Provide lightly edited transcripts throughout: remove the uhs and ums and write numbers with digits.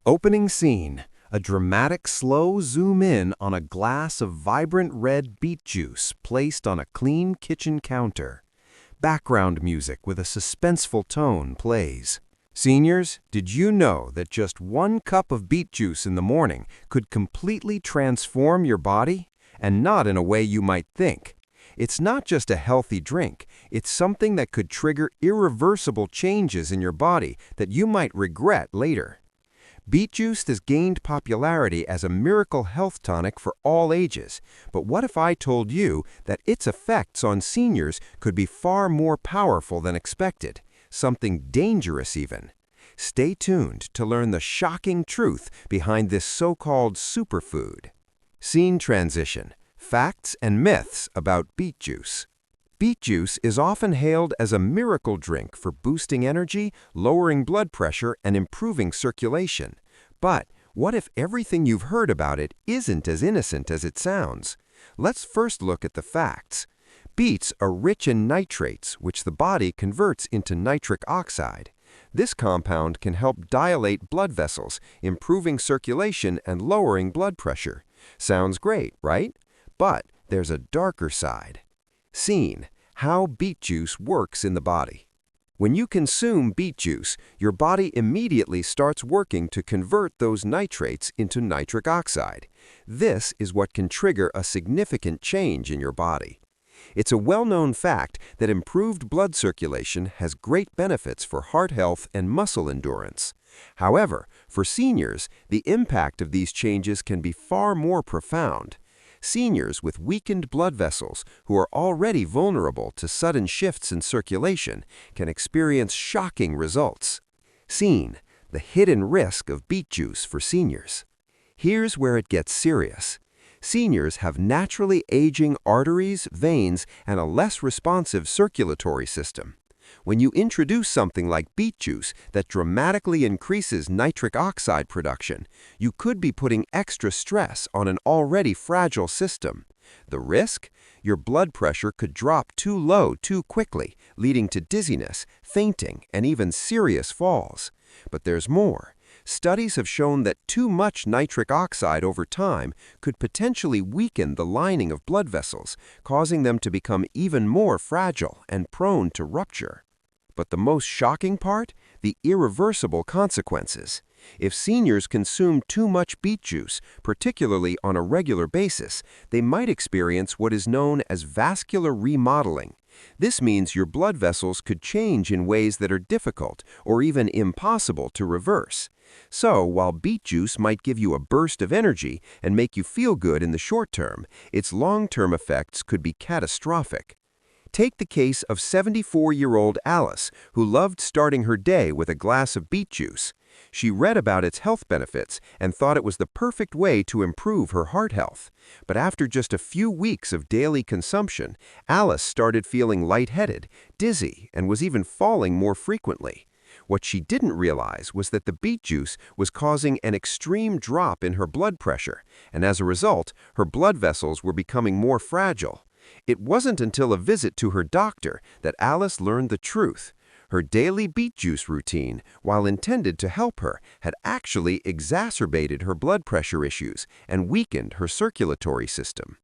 Opening scene, a dramatic slow zoom in on a glass of vibrant red beet juice placed on a clean kitchen counter. Background music with a suspenseful tone plays. Seniors, did you know that just 1 cup of beet juice in the morning could completely transform your body? And not in a way you might think. It's not just a healthy drink, it's something that could trigger irreversible changes in your body that you might regret later. Beet juice has gained popularity as a miracle health tonic for all ages, but what if I told you that its effects on seniors could be far more powerful than expected, something dangerous even? Stay tuned to learn the shocking truth behind this so-called superfood. Scene transition, facts and myths about beet juice. Beet juice is often hailed as a miracle drink for boosting energy, lowering blood pressure, and improving circulation. But what if everything you've heard about it isn't as innocent as it sounds? Let's first look at the facts. Beets are rich in nitrates, which the body converts into nitric oxide. This compound can help dilate blood vessels, improving circulation and lowering blood pressure. Sounds great, right? But there's a darker side. Scene: how beet juice works in the body. When you consume beet juice, your body immediately starts working to convert those nitrates into nitric oxide. This is what can trigger a significant change in your body. It's a well-known fact that improved blood circulation has great benefits for heart health and muscle endurance. However, for seniors, the impact of these changes can be far more profound. Seniors with weakened blood vessels who are already vulnerable to sudden shifts in circulation can experience shocking results. Scene: the hidden risk of beet juice for seniors. Here's where it gets serious. Seniors have naturally aging arteries, veins, and a less responsive circulatory system. When you introduce something like beet juice that dramatically increases nitric oxide production, you could be putting extra stress on an already fragile system. The risk? Your blood pressure could drop too low too quickly, leading to dizziness, fainting, and even serious falls. But there's more. Studies have shown that too much nitric oxide over time could potentially weaken the lining of blood vessels, causing them to become even more fragile and prone to rupture. But the most shocking part? The irreversible consequences. If seniors consume too much beet juice, particularly on a regular basis, they might experience what is known as vascular remodeling. This means your blood vessels could change in ways that are difficult or even impossible to reverse. So, while beet juice might give you a burst of energy and make you feel good in the short term, its long-term effects could be catastrophic. Take the case of 74-year-old Alice, who loved starting her day with a glass of beet juice. She read about its health benefits and thought it was the perfect way to improve her heart health. But after just a few weeks of daily consumption, Alice started feeling lightheaded, dizzy, and was even falling more frequently. What she didn't realize was that the beet juice was causing an extreme drop in her blood pressure, and as a result, her blood vessels were becoming more fragile. It wasn't until a visit to her doctor that Alice learned the truth. Her daily beet juice routine, while intended to help her, had actually exacerbated her blood pressure issues and weakened her circulatory system.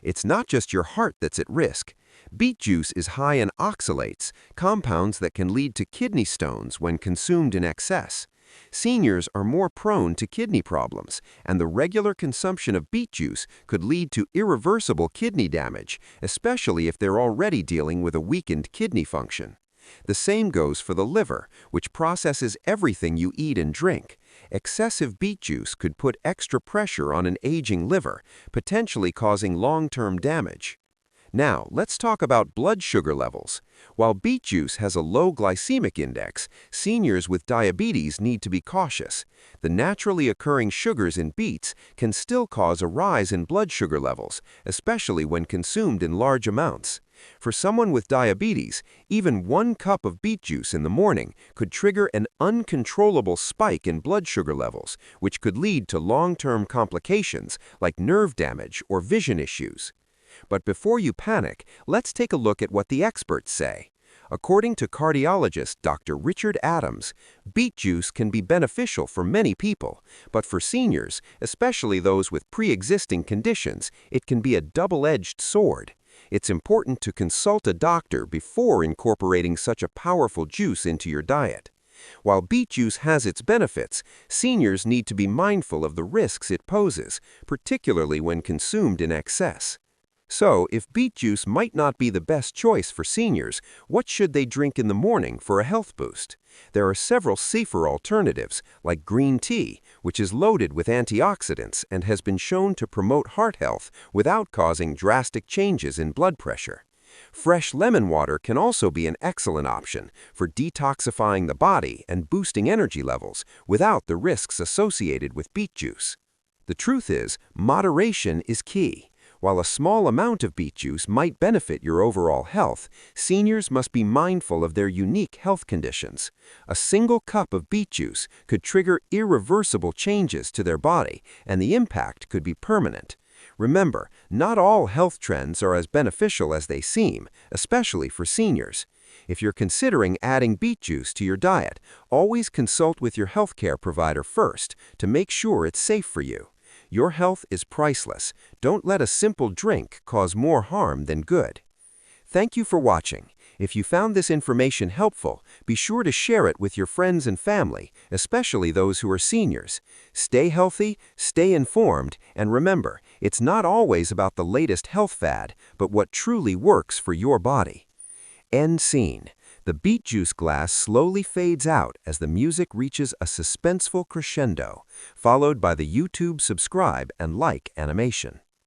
It's not just your heart that's at risk. Beet juice is high in oxalates, compounds that can lead to kidney stones when consumed in excess. Seniors are more prone to kidney problems, and the regular consumption of beet juice could lead to irreversible kidney damage, especially if they're already dealing with a weakened kidney function. The same goes for the liver, which processes everything you eat and drink. Excessive beet juice could put extra pressure on an aging liver, potentially causing long-term damage. Now, let's talk about blood sugar levels. While beet juice has a low glycemic index, seniors with diabetes need to be cautious. The naturally occurring sugars in beets can still cause a rise in blood sugar levels, especially when consumed in large amounts. For someone with diabetes, even 1 cup of beet juice in the morning could trigger an uncontrollable spike in blood sugar levels, which could lead to long-term complications like nerve damage or vision issues. But before you panic, let's take a look at what the experts say. According to cardiologist Dr. Richard Adams, beet juice can be beneficial for many people, but for seniors, especially those with pre-existing conditions, it can be a double-edged sword. It's important to consult a doctor before incorporating such a powerful juice into your diet. While beet juice has its benefits, seniors need to be mindful of the risks it poses, particularly when consumed in excess. So, if beet juice might not be the best choice for seniors, what should they drink in the morning for a health boost? There are several safer alternatives, like green tea, which is loaded with antioxidants and has been shown to promote heart health without causing drastic changes in blood pressure. Fresh lemon water can also be an excellent option for detoxifying the body and boosting energy levels without the risks associated with beet juice. The truth is, moderation is key. While a small amount of beet juice might benefit your overall health, seniors must be mindful of their unique health conditions. A single cup of beet juice could trigger irreversible changes to their body, and the impact could be permanent. Remember, not all health trends are as beneficial as they seem, especially for seniors. If you're considering adding beet juice to your diet, always consult with your healthcare provider first to make sure it's safe for you. Your health is priceless. Don't let a simple drink cause more harm than good. Thank you for watching. If you found this information helpful, be sure to share it with your friends and family, especially those who are seniors. Stay healthy, stay informed, and remember, it's not always about the latest health fad, but what truly works for your body. End scene. The beet juice glass slowly fades out as the music reaches a suspenseful crescendo, followed by the YouTube subscribe and like animation.